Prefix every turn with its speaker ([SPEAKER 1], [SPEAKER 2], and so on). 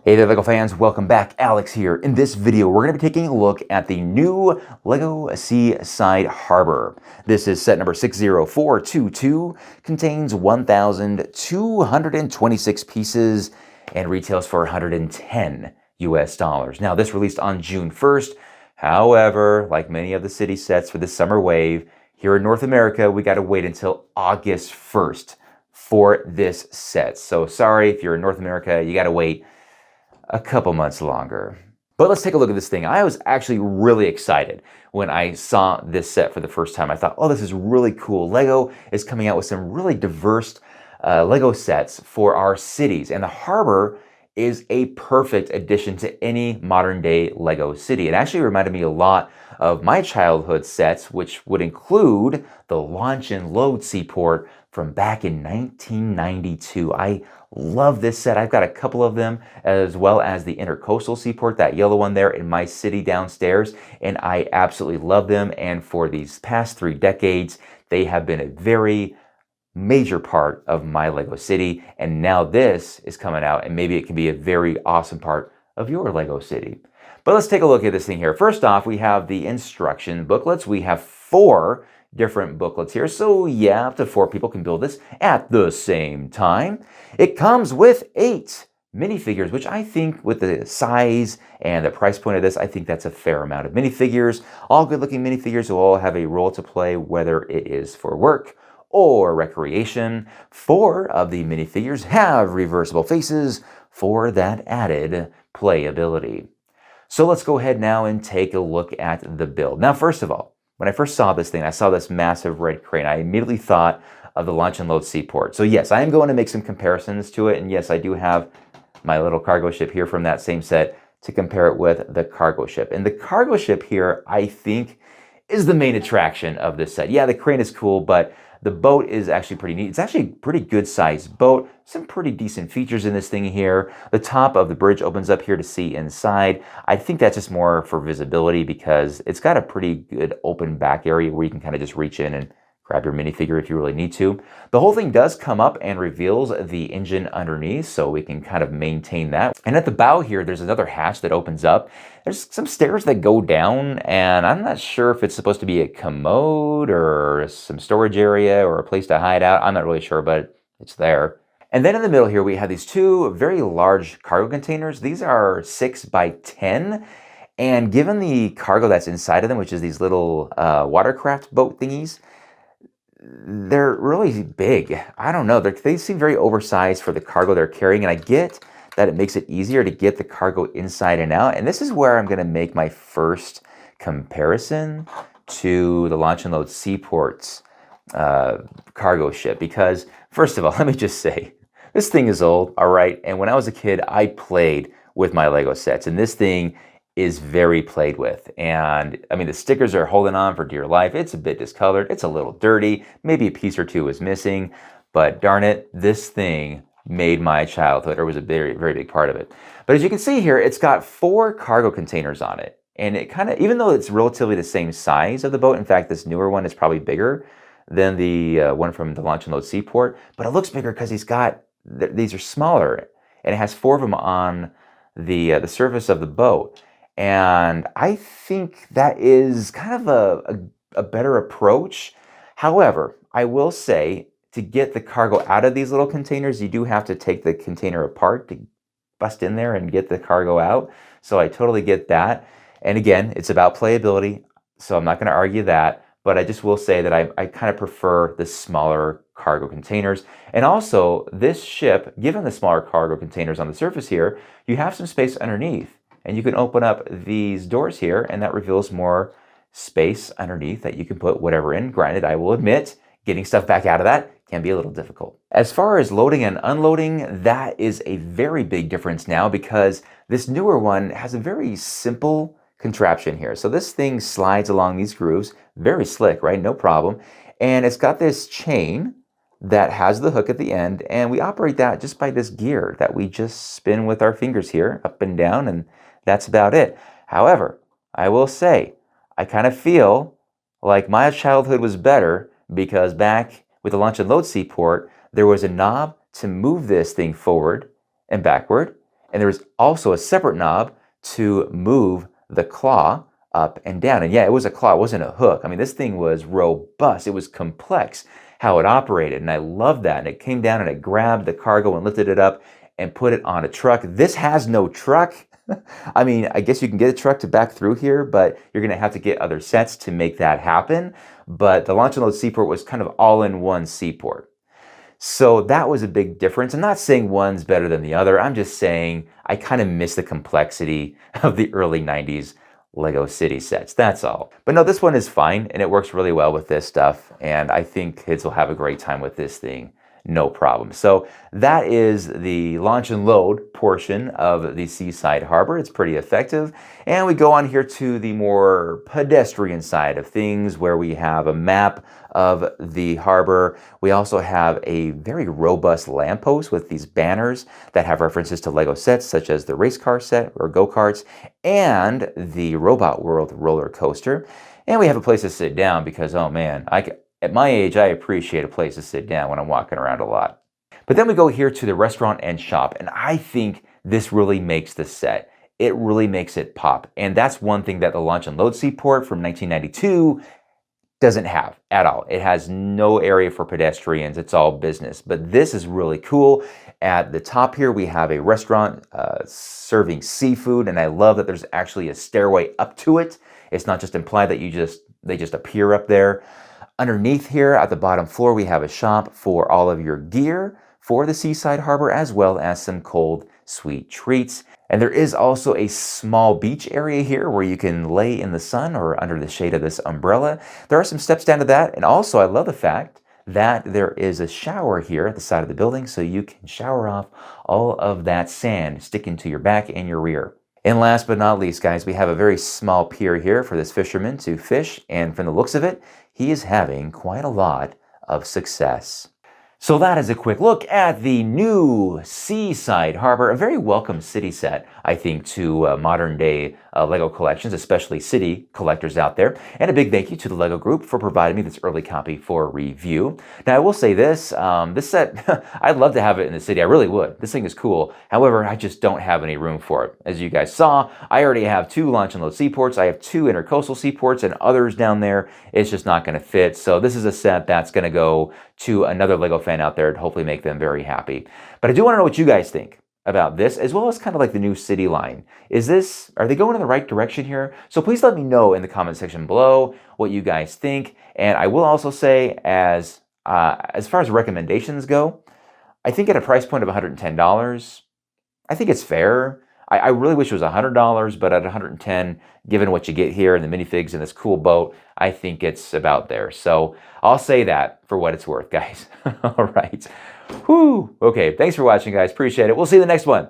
[SPEAKER 1] Hey there LEGO fans, welcome back. Alex here. In this video, we're going to be taking a look at the new LEGO Seaside Harbor. This is set number 60422, contains 1,226 pieces, and retails for 110 US dollars. Now, this released on June 1st. However, like many of the city sets for the summer wave, here in North America, we got to wait until August 1st for this set. So sorry if you're in North America, you got to wait a couple months longer. But let's take a look at this thing. I was actually really excited when I saw this set for the first time. I thought, oh, this is really cool. LEGO is coming out with some really diverse LEGO sets for our cities. And the harbor is a perfect addition to any modern day LEGO city. It actually reminded me a lot of my childhood sets, which would include the launch and load seaport from back in 1992. I love this set. I've got a couple of them, as well as the intercoastal seaport, that yellow one there in my city downstairs, and I absolutely love them. And for these past 3 decades, they have been a very major part of my LEGO city, and now this is coming out, and maybe it can be a very awesome part of your LEGO city. But let's take a look at this thing here. First off, we have the instruction booklets. We have 4 different booklets here. So yeah, up to 4 people can build this at the same time. It comes with 8 minifigures, which I think with the size and the price point of this, I think that's a fair amount of minifigures. All good looking minifigures who all have a role to play, whether it is for work or recreation. 4 of the minifigures have reversible faces for that added playability. So let's go ahead now and take a look at the build. Now, first of all, when I first saw this thing, I saw this massive red crane. I immediately thought of the launch and load seaport. So yes, I am going to make some comparisons to it. And yes, I do have my little cargo ship here from that same set to compare it with the cargo ship. And the cargo ship here, I think, is the main attraction of this set. Yeah, the crane is cool, but the boat is actually pretty neat. It's actually a pretty good sized boat. Some pretty decent features in this thing here. The top of the bridge opens up here to see inside. I think that's just more for visibility because it's got a pretty good open back area where you can kind of just reach in and grab your minifigure if you really need to. The whole thing does come up and reveals the engine underneath, so we can kind of maintain that. And at the bow here, there's another hatch that opens up. There's some stairs that go down, and I'm not sure if it's supposed to be a commode or some storage area or a place to hide out. I'm not really sure, but it's there. And then in the middle here, we have these 2 very large cargo containers. These are 6 by 10. And given the cargo that's inside of them, which is these little watercraft boat thingies, they're really big. I don't know. They seem very oversized for the cargo they're carrying. And I get that it makes it easier to get the cargo inside and out. And this is where I'm going to make my first comparison to the launch and load seaports cargo ship. Because first of all, let me just say, this thing is old, all right? And when I was a kid, I played with my LEGO sets. And this thing is very played with. And I mean, the stickers are holding on for dear life. It's a bit discolored. It's a little dirty. Maybe a piece or 2 is missing. But darn it, this thing made my childhood, or was a very, very big part of it. But as you can see here, it's got 4 cargo containers on it. And it kind of, even though it's relatively the same size of the boat, in fact, this newer one is probably bigger than the one from the launch and load seaport, but it looks bigger because these are smaller, and it has 4 of them on the surface of the boat. And I think that is kind of a better approach. However, I will say, to get the cargo out of these little containers, you do have to take the container apart to bust in there and get the cargo out. So I totally get that. And again, it's about playability, so I'm not going to argue that. But I just will say that I kind of prefer the smaller cargo containers. And also, this ship, given the smaller cargo containers on the surface here, you have some space underneath. And you can open up these doors here, and that reveals more space underneath that you can put whatever in. Granted, I will admit, getting stuff back out of that can be a little difficult. As far as loading and unloading, that is a very big difference now because this newer one has a very simple contraption here. So this thing slides along these grooves, very slick, right? No problem. And it's got this chain that has the hook at the end, and we operate that just by this gear that we just spin with our fingers here, up and down, and that's about it. However, I will say, I kind of feel like my childhood was better because back with the launch and load seaport, there was a knob to move this thing forward and backward, And there's also a separate knob to move the claw up and down. And yeah, it was a claw, it wasn't a hook. I mean, this thing was robust. It was complex how it operated. And I loved that. And it came down and it grabbed the cargo and lifted it up and put it on a truck. This has no truck. I mean, I guess you can get a truck to back through here, but you're going to have to get other sets to make that happen. But the launch and load seaport was kind of all in one seaport. So that was a big difference. I'm not saying one's better than the other. I'm just saying I kind of miss the complexity of the early 90s Lego City sets. That's all. But no, this one is fine and it works really well with this stuff. And I think kids will have a great time with this thing. No problem. So that is the launch and load portion of the Seaside Harbor. It's pretty effective. And we go on here to the more pedestrian side of things where we have a map of the harbor. We also have a very robust lamppost with these banners that have references to Lego sets such as the race car set or go-karts and the Robot World roller coaster. And we have a place to sit down because, oh man, at my age, I appreciate a place to sit down when I'm walking around a lot. But then we go here to the restaurant and shop, and I think this really makes the set. It really makes it pop. And that's one thing that the Launch and Load Seaport from 1992 doesn't have at all. It has no area for pedestrians. It's all business. But this is really cool. At the top here, we have a restaurant serving seafood, and I love that there's actually a stairway up to it. It's not just implied that they just appear up there. Underneath here at the bottom floor, we have a shop for all of your gear for the Seaside Harbor, as well as some cold, sweet treats. And there is also a small beach area here where you can lay in the sun or under the shade of this umbrella. There are some steps down to that. And also, I love the fact that there is a shower here at the side of the building so you can shower off all of that sand sticking to your back and your rear. And last but not least, guys, we have a very small pier here for this fisherman to fish. And from the looks of it, he is having quite a lot of success. So that is a quick look at the new Seaside Harbor, a very welcome city set, I think, to modern day Lego collections, especially city collectors out there. And a big thank you to the Lego Group for providing me this early copy for review. Now, I will say this, this set, I'd love to have it in the city. I really would. This thing is cool. However, I just don't have any room for it. As you guys saw, I already have 2 launch and load seaports. I have 2 intercoastal seaports and others down there. It's just not going to fit. So this is a set that's going to go to another Lego fan out there to hopefully make them very happy. But I do want to know what you guys think about this, as well as kind of like the new city line. Are they going in the right direction here? So please let me know in the comment section below what you guys think. And I will also say, as far as recommendations go, I think at a price point of $110, I think it's fair. I really wish it was $100, but at $110, given what you get here and the minifigs and this cool boat, I think it's about there. So I'll say that for what it's worth, guys. All right. Whew. Okay, thanks for watching, guys. Appreciate it. We'll see you in the next one.